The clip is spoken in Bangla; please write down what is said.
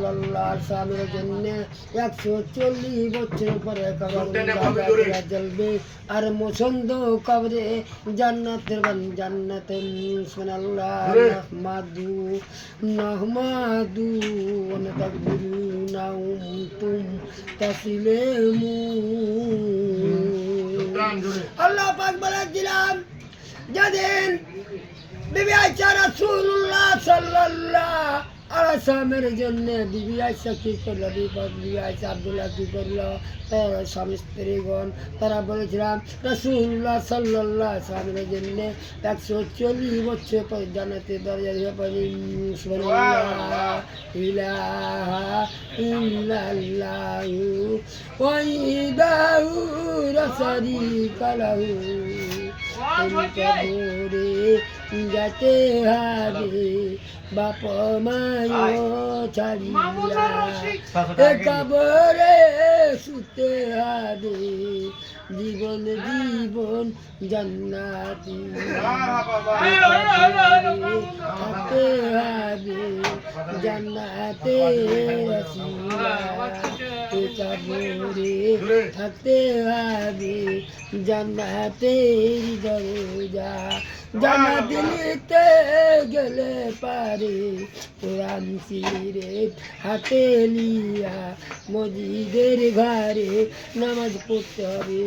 সাল্লাল্লাহু সালামের জন্য 140 বছর পরে কবরে জ্বলবে আর মুসন্দ কবরে জান্নাতের জান্নাতে সুবহানাল্লাহ নাহমাদু ওয়া নাতাকবিরু নাউতুম তাসলিমু আল্লাহ পাক বলে দিলাম যেদিন বিবি আয়েশা রাসূলুল্লাহ সাল্লাল্লাহু আলাইহি ওয়াসাল্লামের জন্য বিবি আয়েশা কি করলো বিবি আয়েশা আব্দুল্লাহ কি করলো তার স্বামী স্ত্রীগণ তারা বলেছিলাম রাসূলুল্লাহ সাল্লাল্লাহু আলাইহি ওয়াসাল্লামের জন্য 140 বছর পর জান্নাতের দরজা দিয়ে পড়ি সুবহানাল্লাহ ইলাহা ইল্লাল্লাহু ওয়া ইদাহু রাসারিকা লাহু কবরে যাতে হবে বাপ মায়ো ছাড়িয়া কবরে শুতে হবে জীবন জীবন জান্নাতি থাকতে হবে জান্নাতে কবরে থাকতে হবে জান্নাতের দরজা জান্নাত নিতে গেলে পারে কোরআন সিরেত হাতে নিয়া মসজিদের ঘরে নামাজ পড়তে হবে।